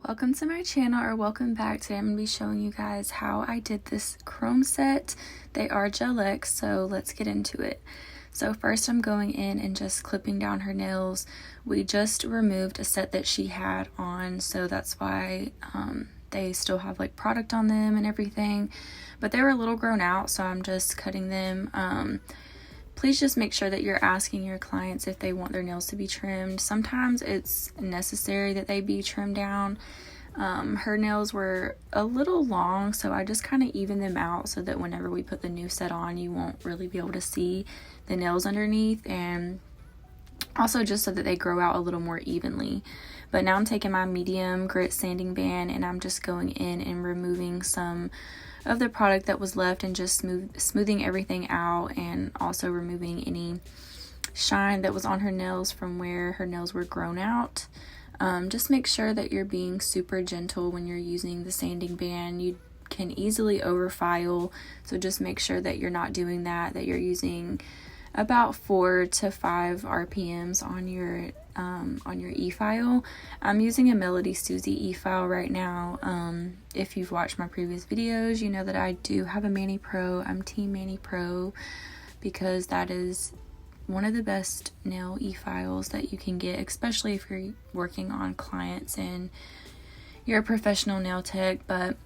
Welcome to my channel, or welcome back. Today I'm going to be showing you guys how I did this chrome set. They are GelX, so let's get into it. So first I'm going in and just clipping down her nails. We just removed a set that she had on, so that's why they still have like product on them and everything, but they were a little grown out, so I'm just cutting them. Please just make sure that you're asking your clients if they want their nails to be trimmed. Sometimes it's necessary that they be trimmed down. Her nails were a little long, so I just kind of evened them out so that whenever we put the new set on, you won't really be able to see the nails underneath, and also just so that they grow out a little more evenly. But now I'm taking my medium grit sanding band and I'm just going in and removing some of the product that was left and just smoothing everything out, and also removing any shine that was on her nails from where her nails were grown out. Just make sure that you're being super gentle when you're using the sanding band. You can easily overfile, so just make sure that you're not doing that, that you're using about 4 to 5 RPMs on your e-file. I'm using a Melody Susie e-file right now. If you've watched my previous videos, you know that I do have a Mani Pro. I'm Team Mani Pro because that is one of the best nail e-files that you can get, especially if you're working on clients and you're a professional nail tech. But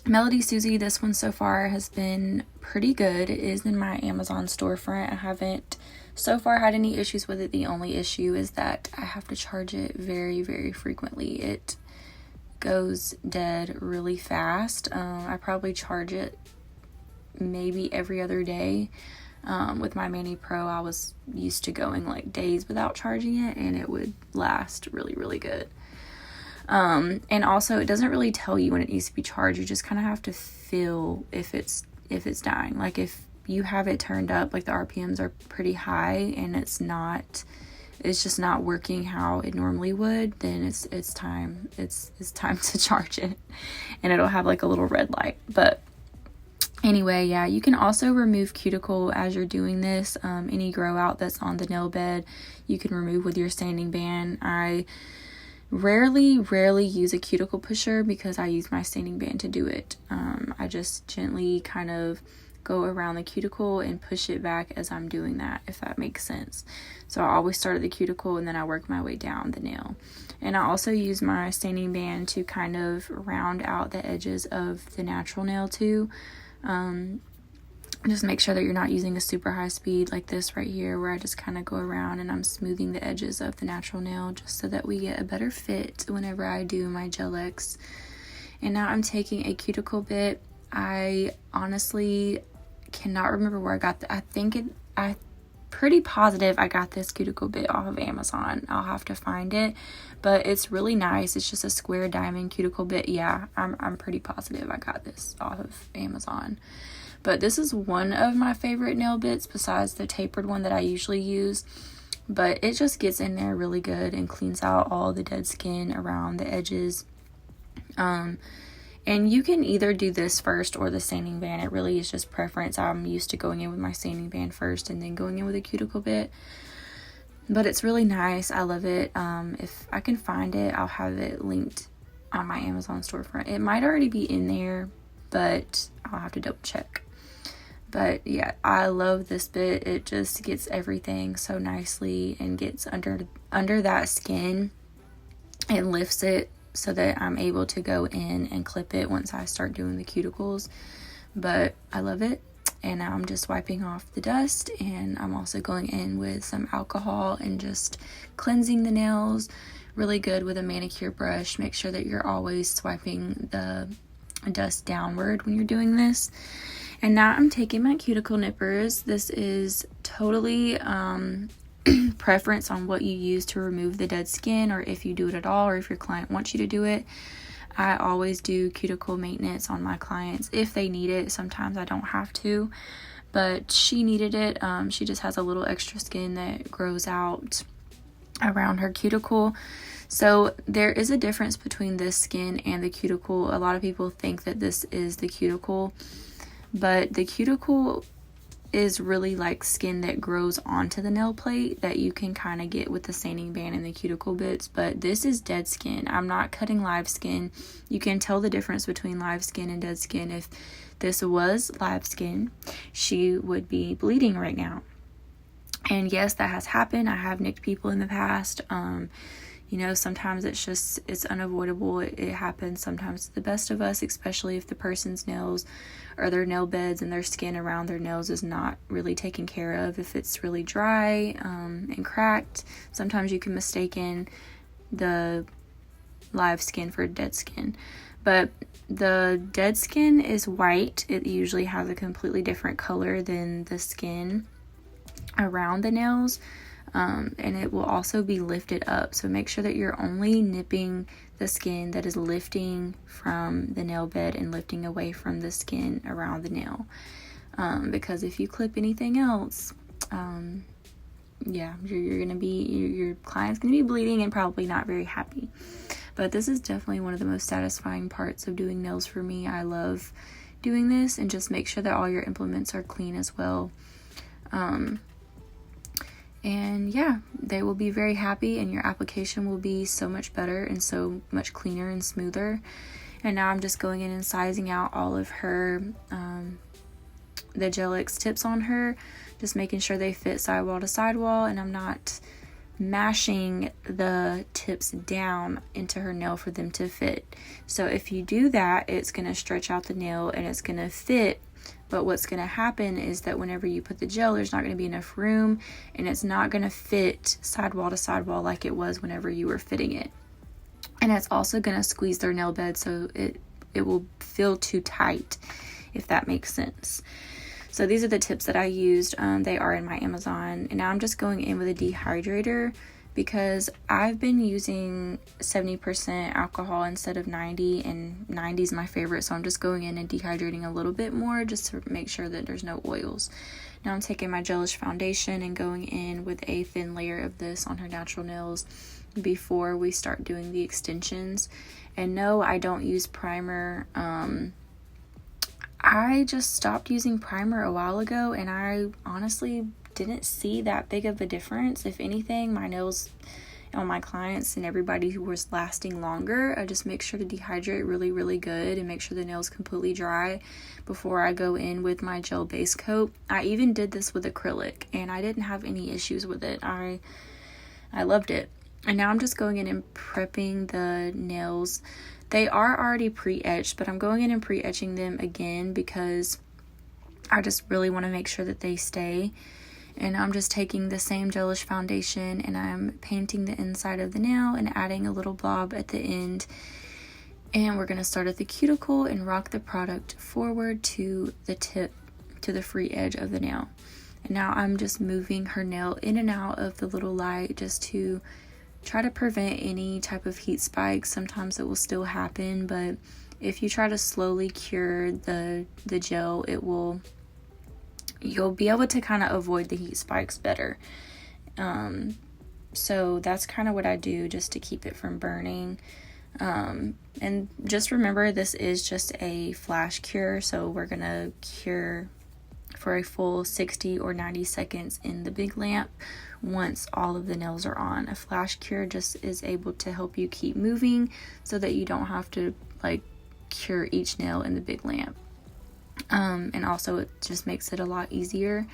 Melody Susie, this one so far has been pretty good. It is in my Amazon storefront. I haven't so far had any issues with it. The only issue is that I have to charge it very, very frequently. It goes dead really fast. I probably charge it maybe every other day. With my Mani Pro, I was used to going like days without charging it, and it would last really, really good. And also it doesn't really tell you when it needs to be charged. You just kind of have to feel if it's dying. Like if you have it turned up, like the RPMs are pretty high and it's just not working how it normally would, then it's time to charge it, and it'll have like a little red light. But anyway, yeah, you can also remove cuticle as you're doing this. Any grow out that's on the nail bed, you can remove with your sanding band. I rarely use a cuticle pusher because I use my sanding band to do it. I just gently kind of go around the cuticle and push it back as I'm doing that, if that makes sense. So I always start at the cuticle and then I work my way down the nail. And I also use my sanding band to kind of round out the edges of the natural nail too. Just make sure that you're not using a super high speed like this right here, where I just kind of go around and I'm smoothing the edges of the natural nail just so that we get a better fit whenever I do my GelX. And now I'm taking a cuticle bit. I honestly cannot remember where I got that. I'm pretty positive I got this cuticle bit off of Amazon. I'll have to find it, but it's really nice. It's just a square diamond cuticle bit. Yeah, I'm pretty positive I got this off of Amazon. But this is one of my favorite nail bits besides the tapered one that I usually use. But it just gets in there really good and cleans out all the dead skin around the edges. And you can either do this first or the sanding band. It really is just preference. I'm used to going in with my sanding band first and then going in with a cuticle bit. But it's really nice. I love it. If I can find it, I'll have it linked on my Amazon storefront. It might already be in there, but I'll have to double check. But yeah, I love this bit. It just gets everything so nicely and gets under that skin and lifts it so that I'm able to go in and clip it once I start doing the cuticles. But I love it. And now I'm just wiping off the dust, and I'm also going in with some alcohol and just cleansing the nails really good with a manicure brush. Make sure that you're always swiping the dust downward when you're doing this. And now I'm taking my cuticle nippers. This is totally preference on what you use to remove the dead skin, or if you do it at all, or if your client wants you to do it. I always do cuticle maintenance on my clients if they need it. Sometimes I don't have to, but she needed it. She just has a little extra skin that grows out around her cuticle. So there is a difference between this skin and the cuticle. A lot of people think that this is the cuticle, but the cuticle is really like skin that grows onto the nail plate that you can kind of get with the sanding band and the cuticle bits, but this is dead skin. I'm not cutting live skin. You can tell the difference between live skin and dead skin. If this was live skin, she would be bleeding right now. And yes, that has happened. I have nicked people in the past. You know, sometimes it's unavoidable. It happens sometimes to the best of us, especially if the person's nails or their nail beds and their skin around their nails is not really taken care of. If it's really dry and cracked, sometimes you can mistaken the live skin for dead skin. But the dead skin is white. It usually has a completely different color than the skin around the nails. And it will also be lifted up. So make sure that you're only nipping the skin that is lifting from the nail bed and lifting away from the skin around the nail. Because if you clip anything else, yeah, your client's gonna be bleeding and probably not very happy. But this is definitely one of the most satisfying parts of doing nails for me. I love doing this, and just make sure that all your implements are clean as well. And yeah, they will be very happy, and your application will be so much better and so much cleaner and smoother. And now I'm just going in and sizing out all of her, the GelX tips on her, just making sure they fit sidewall to sidewall, and I'm not mashing the tips down into her nail for them to fit. So if you do that, it's going to stretch out the nail and it's going to fit. But what's going to happen is that whenever you put the gel, there's not going to be enough room, and it's not going to fit sidewall to sidewall like it was whenever you were fitting it. And it's also going to squeeze their nail bed, so it will feel too tight, if that makes sense. So these are the tips that I used. They are in my Amazon. And now I'm just going in with a dehydrator, because I've been using 70% alcohol instead of 90, and 90 is my favorite, so I'm just going in and dehydrating a little bit more just to make sure that there's no oils. Now I'm taking my Gelish Foundation and going in with a thin layer of this on her natural nails before we start doing the extensions. And no, I don't use primer. I just stopped using primer a while ago, and I honestly didn't see that big of a difference. If anything, my nails on my clients and everybody who was lasting longer. I just make sure to dehydrate really, really good and make sure the nail's completely dry before I go in with my gel base coat. I even did this with acrylic, and I didn't have any issues with it. I loved it. And now I'm just going in and prepping the nails. They are already pre-etched, but I'm going in and pre-etching them again because I just really want to make sure that they stay. And I'm just taking the same Gelish Foundation and I'm painting the inside of the nail and adding a little blob at the end. And we're going to start at the cuticle and rock the product forward to the tip, to the free edge of the nail. And now I'm just moving her nail in and out of the little light just to try to prevent any type of heat spikes. Sometimes it will still happen, but if you try to slowly cure the gel, you'll be able to kind of avoid the heat spikes better. So that's kind of what I do just to keep it from burning. And just remember, this is just a flash cure, so we're gonna cure for a full 60 or 90 seconds in the big lamp once all of the nails are on. A flash cure just is able to help you keep moving so that you don't have to like cure each nail in the big lamp. And also it just makes it a lot easier.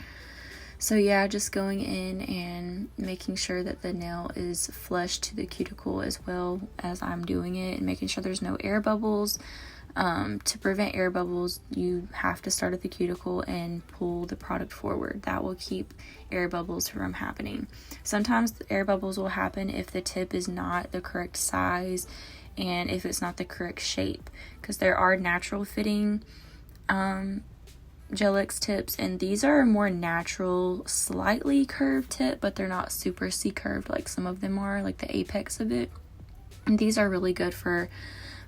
So yeah, just going in and making sure that the nail is flush to the cuticle as well as I'm doing it, and making sure there's no air bubbles. To prevent air bubbles, you have to start at the cuticle and pull the product forward. That will keep air bubbles from happening. Sometimes the air bubbles will happen if the tip is not the correct size and if it's not the correct shape, because there are natural fitting GelX tips, and these are a more natural, slightly curved tip, but they're not super C-curved like some of them are, like the apex of it. And these are really good for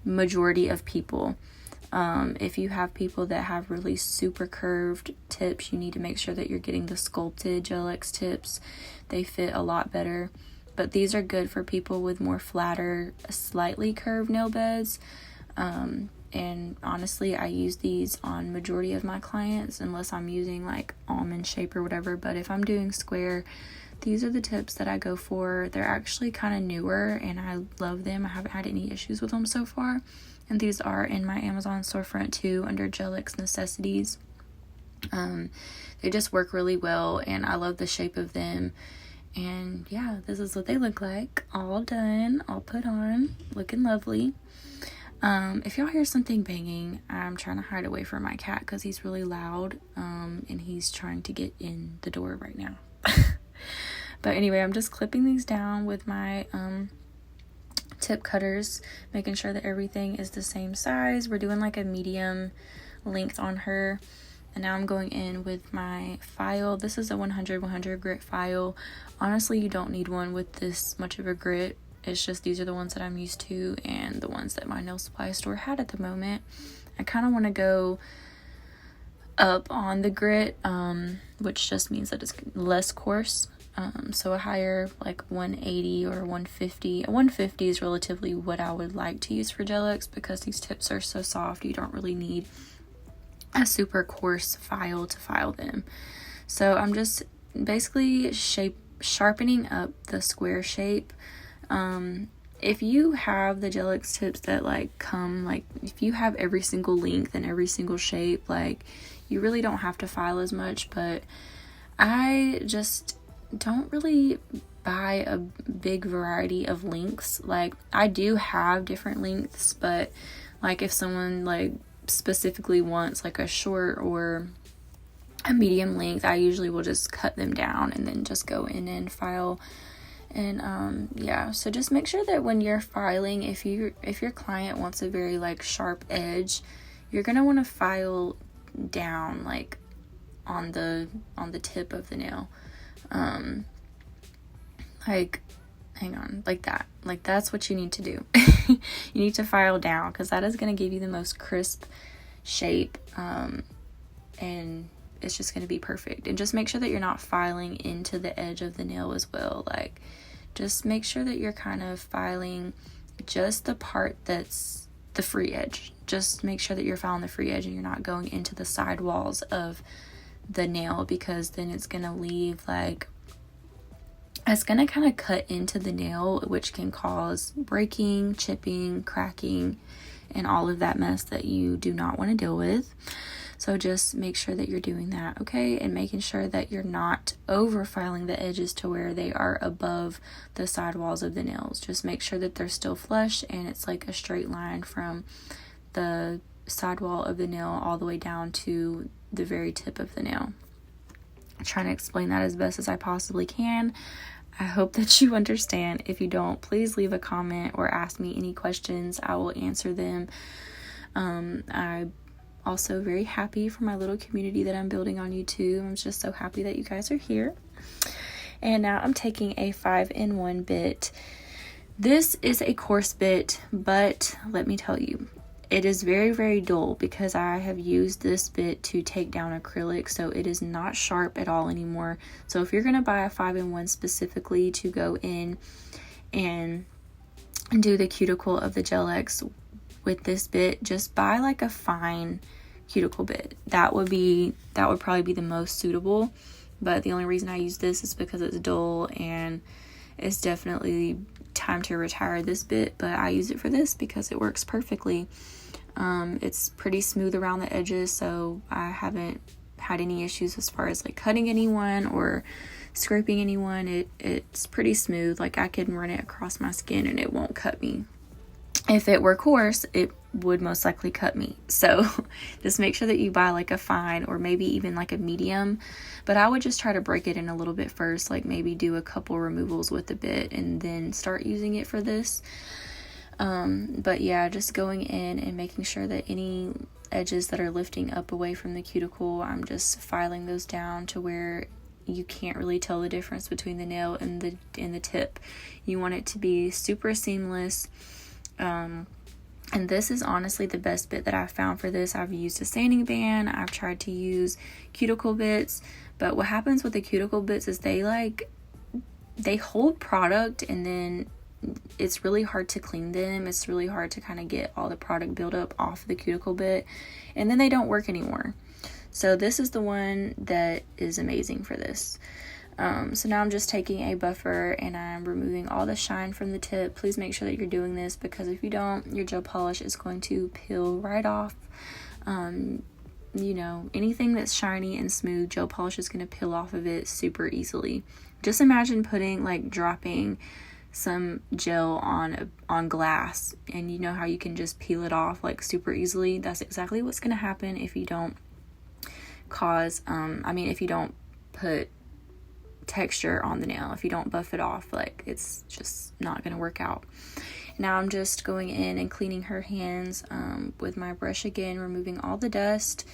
majority of people. If you have people that have really super curved tips, you need to make sure that you're getting the sculpted GelX tips. They fit a lot better. But these are good for people with more flatter, slightly curved nail beds. And honestly, I use these on majority of my clients unless I'm using like almond shape or whatever. But if I'm doing square, these are the tips that I go for. They're actually kind of newer and I love them. I haven't had any issues with them so far. And these are in my Amazon storefront too under GelX Necessities. They just work really well and I love the shape of them. And yeah, this is what they look like. All done, all put on, looking lovely. If y'all hear something banging, I'm trying to hide away from my cat because he's really loud, and he's trying to get in the door right now. But anyway, I'm just clipping these down with my tip cutters, making sure that everything is the same size. We're doing like a medium length on her. And now I'm going in with my file. This is a 100 grit file. Honestly, you don't need one with this much of a grit. It's just these are the ones that I'm used to and the ones that my nail supply store had at the moment. I kind of want to go up on the grit, which just means that it's less coarse. So a higher like 180 or 150. A 150 is relatively what I would like to use for GelX because these tips are so soft. You don't really need a super coarse file to file them. So I'm just basically sharpening up the square shape. If you have the GelX tips that like come, like if you have every single length and every single shape, like you really don't have to file as much, but I just don't really buy a big variety of lengths. Like I do have different lengths, but like if someone like specifically wants like a short or a medium length, I usually will just cut them down and then just go in and file. And yeah, so just make sure that when you're filing, if your client wants a very like sharp edge, you're gonna want to file down like on the tip of the nail, like hang on, like that, like that's what you need to do. You need to file down because that is going to give you the most crisp shape, and it's just going to be perfect. And just make sure that you're not filing into the edge of the nail as well. Like just make sure that you're kind of filing just the part that's the free edge. Just make sure that you're filing the free edge and you're not going into the side walls of the nail, because then it's going to leave like, it's going to kind of cut into the nail, which can cause breaking, chipping, cracking, and all of that mess that you do not want to deal with. So just make sure that you're doing that, okay? And making sure that you're not over filing the edges to where they are above the side walls of the nails. Just make sure that they're still flush and it's like a straight line from the side wall of the nail all the way down to the very tip of the nail. I'm trying to explain that as best as I possibly can. I hope that you understand. If you don't, please leave a comment or ask me any questions. I will answer them. I'm also very happy for my little community that I'm building on YouTube. I'm just so happy that you guys are here. And now I'm taking a 5-in-1 bit. This is a coarse bit, but let me tell you, it is very, very dull because I have used this bit to take down acrylic, so it is not sharp at all anymore. So if you're going to buy a 5-in-1 specifically to go in and do the cuticle of the GelX with this bit, just buy like a fine cuticle bit. That would probably be the most suitable, but the only reason I use this is because it's dull and it's definitely time to retire this bit, but I use it for this because it works perfectly. It's pretty smooth around the edges, so I haven't had any issues as far as like cutting anyone or scraping anyone. It's pretty smooth. Like I can run it across my skin and it won't cut me. If it were coarse, it would most likely cut me. So just make sure that you buy like a fine or maybe even like a medium, but I would just try to break it in a little bit first, like maybe do a couple removals with the bit and then start using it for this. But yeah, just going in and making sure that any edges that are lifting up away from the cuticle, I'm just filing those down to where you can't really tell the difference between the nail and the tip. You want it to be super seamless. And this is honestly the best bit that I've found for this. I've used a sanding band, I've tried to use cuticle bits, but what happens with the cuticle bits is they hold product and then it's really hard to clean them. It's really hard to kind of get all the product buildup off the cuticle bit, and then they don't work anymore. So this is the one that is amazing for this. So now I'm just taking a buffer and I'm removing all the shine from the tip. Please make sure that you're doing this, because if you don't, your gel polish is going to peel right off. You know, anything that's shiny and smooth, gel polish is going to peel off of it super easily. Just imagine dropping some gel on glass, and you know how you can just peel it off like super easily. That's exactly what's going to happen if you don't if you don't put texture on the nail, if you don't buff it off. Like, it's just not going to work out. Now I'm just going in and cleaning her hands with my brush again, removing all the dust.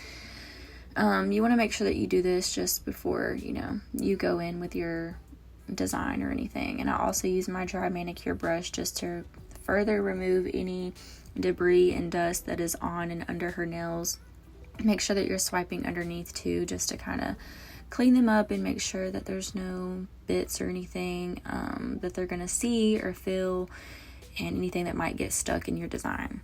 You want to make sure that you do this just before, you know, you go in with your design or anything. And I also use my dry manicure brush just to further remove any debris and dust that is on and under her nails. Make sure that you're swiping underneath too, just to kind of clean them up and make sure that there's no bits or anything that they're going to see or feel, and anything that might get stuck in your design.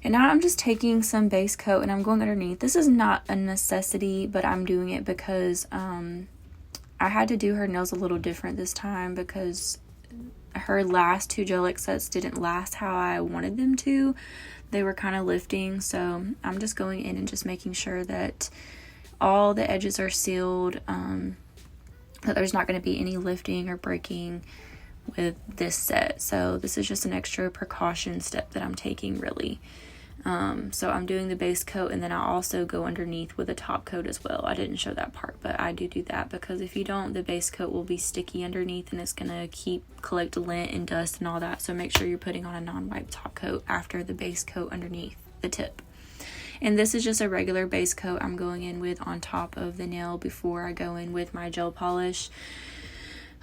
And now I'm just taking some base coat and I'm going underneath. This is not a necessity, but I'm doing it because I had to do her nails a little different this time, because her last two GelX sets didn't last how I wanted them to. They were kind of lifting, so I'm just going in and just making sure that all the edges are sealed, that there's not going to be any lifting or breaking with this set. So this is just an extra precaution step that I'm taking, really. So I'm doing the base coat, and then I also go underneath with a top coat as well. I didn't show that part, but I do that, because if you don't, the base coat will be sticky underneath and it's going to collect lint and dust and all that. So make sure you're putting on a non-wipe top coat after the base coat underneath the tip. And this is just a regular base coat I'm going in with on top of the nail before I go in with my gel polish.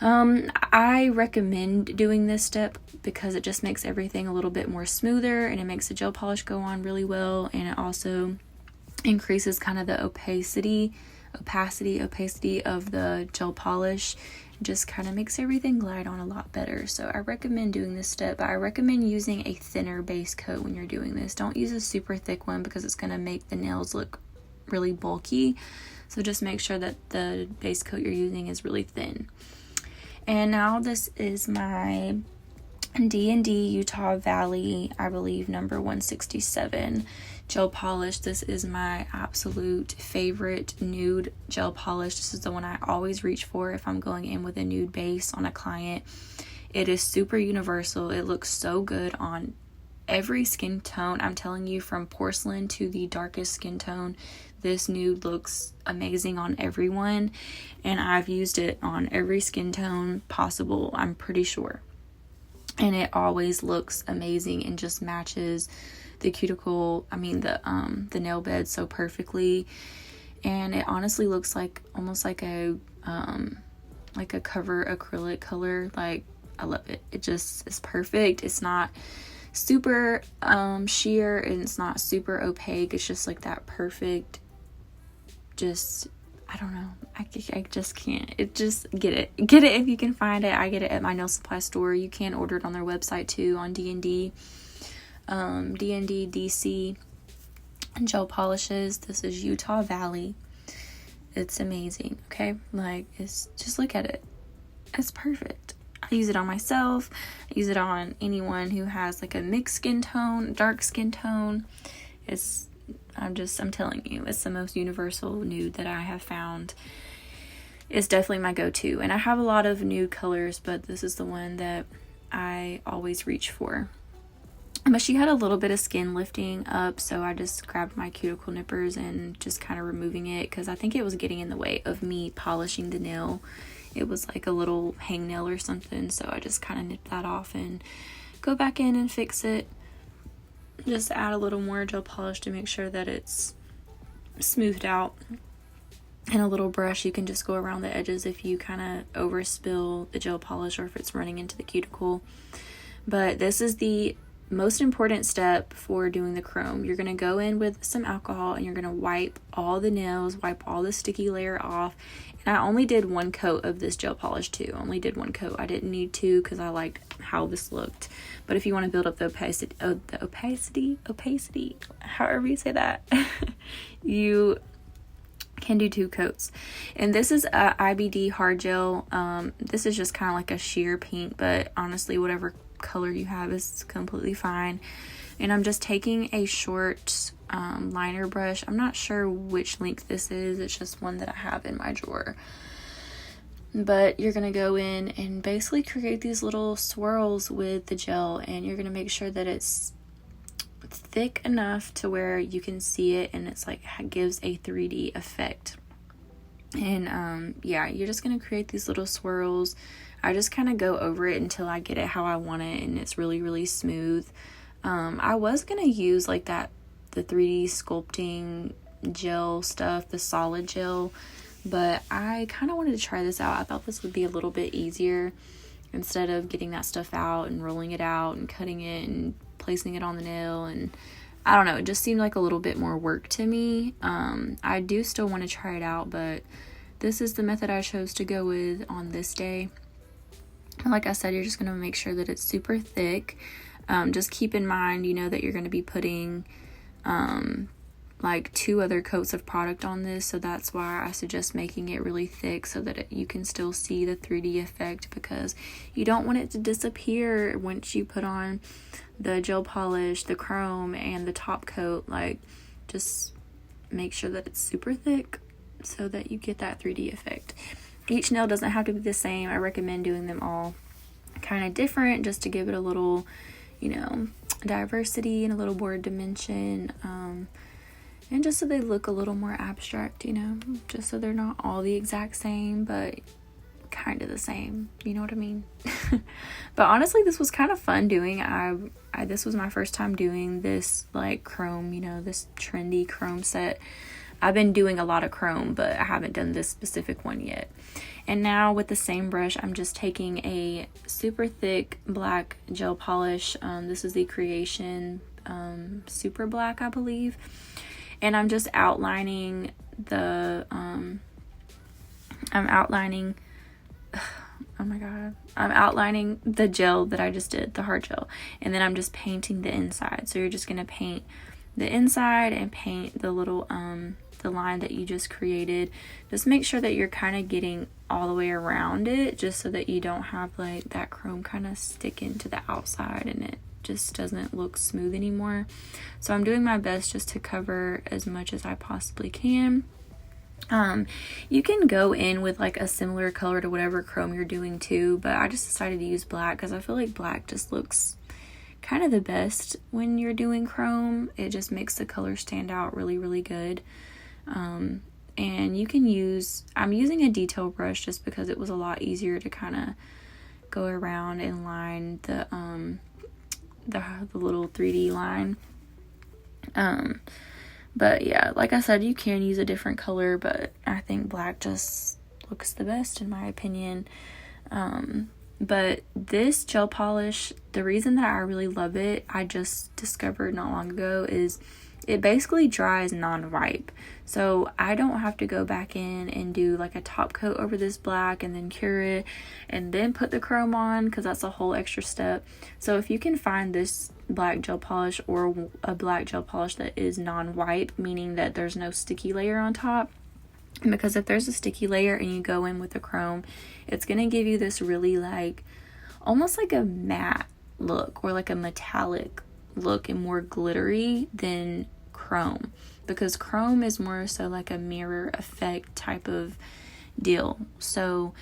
I recommend doing this step because it just makes everything a little bit more smoother, and it makes the gel polish go on really well, and it also increases kind of the opacity of the gel polish. It just kind of makes everything glide on a lot better. So I recommend doing this step, but I recommend using a thinner base coat when you're doing this. Don't use a super thick one, because it's going to make the nails look really bulky. So just make sure that the base coat you're using is really thin. And now this is my D&D Utah Valley, I believe, number 167 gel polish. This is my absolute favorite nude gel polish. This is the one I always reach for if I'm going in with a nude base on a client. It is super universal. It looks so good on every skin tone. I'm telling you, from porcelain to the darkest skin tone, this nude looks amazing on everyone, and I've used it on every skin tone possible, I'm pretty sure. And it always looks amazing and just matches the cuticle, the nail bed so perfectly. And it honestly looks like almost like a cover acrylic color. Like, I love it. It just is perfect. It's not super sheer, and it's not super opaque. It's just like that perfect, I don't know. I just can't. Get it if you can find it. I get it at my nail supply store. You can order it on their website too, on D&D. D&D DC gel polishes. This is Utah Valley. It's amazing. Okay, like, it's just, look at it. It's perfect. I use it on myself. I use it on anyone who has like a mixed skin tone, dark skin tone. I'm telling you, it's the most universal nude that I have found. It's definitely my go-to. And I have a lot of nude colors, but this is the one that I always reach for. But she had a little bit of skin lifting up, so I just grabbed my cuticle nippers and just kind of removing it, because I think it was getting in the way of me polishing the nail. It was like a little hangnail or something, so I just kind of nipped that off and go back in and fix it. Just add a little more gel polish to make sure that it's smoothed out. And a little brush, you can just go around the edges if you kind of overspill the gel polish or if it's running into the cuticle. But this is the most important step for doing the chrome. You're going to go in with some alcohol and you're going to wipe all the nails, wipe all the sticky layer off. And I only did one coat of this gel polish too. Only did one coat. I didn't need to because I liked how this looked. But if you want to build up the opacity, however you say that, you can do 2 coats. And this is a IBD hard gel. This is just kind of like a sheer pink, but honestly, whatever color you have is completely fine. And I'm just taking a short liner brush. I'm not sure which length this is. It's just one that I have in my drawer. But you're going to go in and basically create these little swirls with the gel, and you're going to make sure that it's thick enough to where you can see it and it's like gives a 3D effect. And yeah, you're just going to create these little swirls. I just kind of go over it until I get it how I want it and it's really, really smooth. I was going to use like the 3D sculpting gel stuff, the solid gel, but I kind of wanted to try this out. I thought this would be a little bit easier instead of getting that stuff out and rolling it out and cutting it and placing it on the nail. And I don't know, it just seemed like a little bit more work to me. I do still want to try it out, but this is the method I chose to go with on this day. And like I said, you're just going to make sure that it's super thick. Just keep in mind, you know, that you're going to be putting like 2 other coats of product on this, so that's why I suggest making it really thick so that you can still see the 3D effect, because you don't want it to disappear once you put on the gel polish, the chrome, and the top coat. Like, just make sure that it's super thick so that you get that 3D effect. Each nail doesn't have to be the same. I recommend doing them all kind of different just to give it a little, you know, diversity and a little more dimension, and just so they look a little more abstract, you know, just so they're not all the exact same, but kind of the same, you know what I mean? But honestly, this was kind of fun doing. This was my first time doing this like chrome, you know, this trendy chrome set. I've been doing a lot of chrome, but I haven't done this specific one yet. And now with the same brush, I'm just taking a super thick black gel polish. This is the Creation Super Black, I believe. And I'm just outlining the, I'm outlining the gel that I just did, the hard gel. And then I'm just painting the inside. So you're just going to paint the inside and paint the little, the line that you just created. Just make sure that you're kind of getting all the way around it, just so that you don't have like that chrome kind of sticking to the outside and it just doesn't look smooth anymore. So I'm doing my best just to cover as much as I possibly can. You can go in with like a similar color to whatever chrome you're doing too, but I just decided to use black because I feel like black just looks kind of the best when you're doing chrome. It just makes the color stand out really, really good. And you can use, I'm using a detail brush just because it was a lot easier to kind of go around and line the little 3D line. But yeah, like I said, you can use a different color, but I think black just looks the best in my opinion. But this gel polish, the reason that I really love it, I just discovered not long ago, is it basically dries non-wipe. So I don't have to go back in and do like a top coat over this black and then cure it and then put the chrome on, because that's a whole extra step. So if you can find this black gel polish or a black gel polish that is non-wipe, meaning that there's no sticky layer on top, because if there's a sticky layer and you go in with the chrome, it's going to give you this really like almost like a matte look or like a metallic look and more glittery than chrome, because chrome is more so like a mirror effect type of deal. So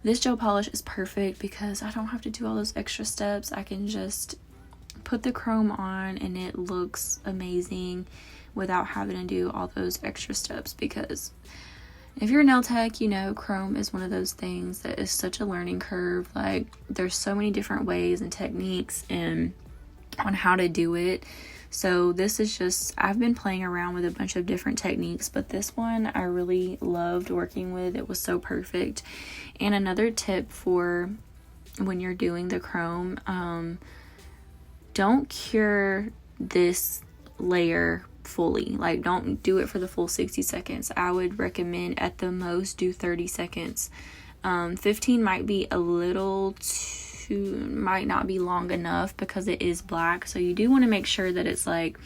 this gel polish is perfect because I don't have to do all those extra steps. I can just put the chrome on and it looks amazing without having to do all those extra steps, because if you're a nail tech, you know chrome is one of those things that is such a learning curve. Like, there's so many different ways and techniques and on how to do it. So this is just, I've been playing around with a bunch of different techniques, but this one I really loved working with. It was so perfect. And another tip for when you're doing the chrome, don't cure this layer fully. Like, don't do it for the full 60 seconds. I would recommend at the most do 30 seconds. 15 might be a little too, might not be long enough because it is black. So you do want to make sure that it's like,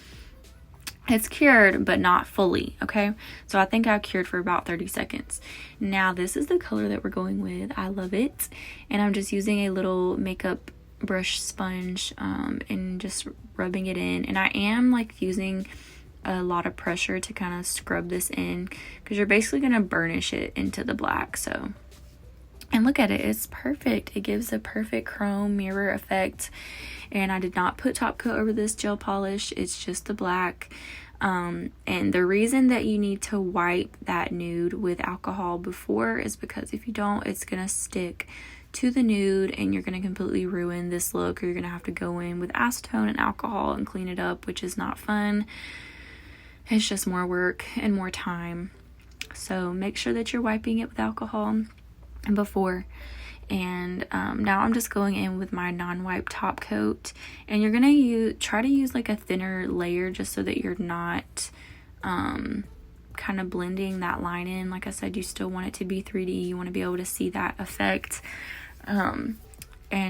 it's cured, but not fully, okay? So I think I cured for about 30 seconds. Now, this is the color that we're going with. I love it. And I'm just using a little makeup brush sponge and just rubbing it in. And I am like using a lot of pressure to kind of scrub this in because you're basically going to burnish it into the black. So, and look at it, it's perfect. It gives a perfect chrome mirror effect. And I did not put top coat over this gel polish. It's just the black. And the reason that you need to wipe that nude with alcohol before is because if you don't, it's going to stick to the nude and you're going to completely ruin this look, or you're going to have to go in with acetone and alcohol and clean it up, which is not fun. It's just more work and more time. So make sure that you're wiping it with alcohol before. And now I'm just going in with my non-wipe top coat, and you're gonna try to use like a thinner layer just so that you're not kind of blending that line in. Like I said, you still want it to be 3D. You want to be able to see that effect, and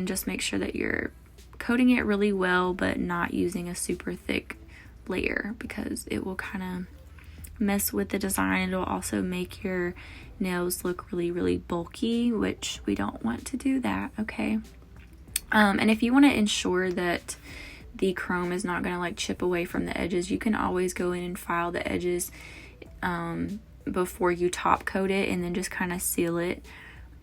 just make sure that you're coating it really well, but not using a super thick layer because it will kind of mess with the design. It'll also make your nails look really, really bulky, which we don't want to do that, okay? And if you want to ensure that the chrome is not going to like chip away from the edges, you can always go in and file the edges before you top coat it, and then just kind of seal it,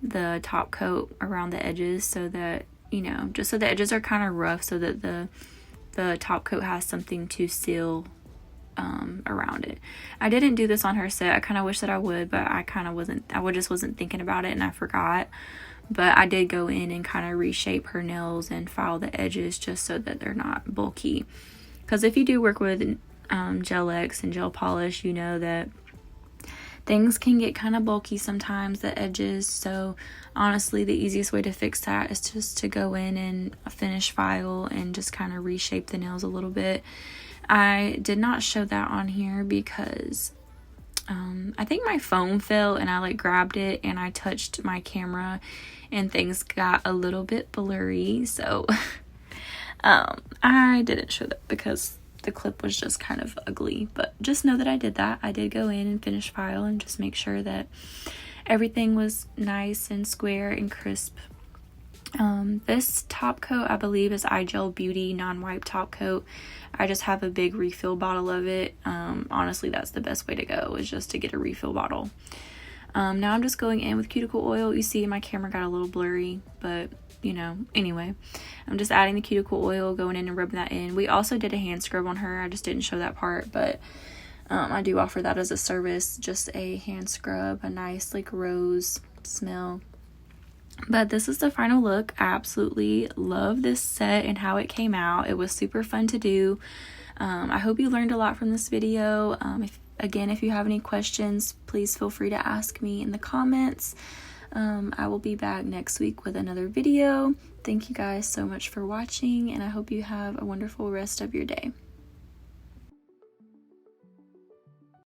the top coat around the edges, so that, you know, just so the edges are kind of rough, so that the top coat has something to seal around it. I didn't do this on her set. I kind of wish that I would, but I just wasn't thinking about it and I forgot. But I did go in and kind of reshape her nails and file the edges just so that they're not bulky. Because if you do work with GelX and gel polish, you know that things can get kind of bulky sometimes, the edges. So honestly, the easiest way to fix that is just to go in and finish file and just kind of reshape the nails a little bit. I did not show that on here because I think my phone fell and I like grabbed it and I touched my camera and things got a little bit blurry. So I didn't show that because the clip was just kind of ugly. But just know that I did that. I did go in and finish file and just make sure that everything was nice and square and crisp. This top coat, I believe, is iGel Beauty non-wipe top coat. I just have a big refill bottle of it. Honestly, that's the best way to go, is just to get a refill bottle. Now I'm just going in with cuticle oil. You see my camera got a little blurry, but you know, anyway, I'm just adding the cuticle oil, going in and rubbing that in. We also did a hand scrub on her. I just didn't show that part, but I do offer that as a service, just a hand scrub, a nice like rose smell. But this is the final look. I absolutely love this set and how it came out. It was super fun to do. I hope you learned a lot from this video. If you have any questions, please feel free to ask me in the comments. I will be back next week with another video. Thank you guys so much for watching, and I hope you have a wonderful rest of your day.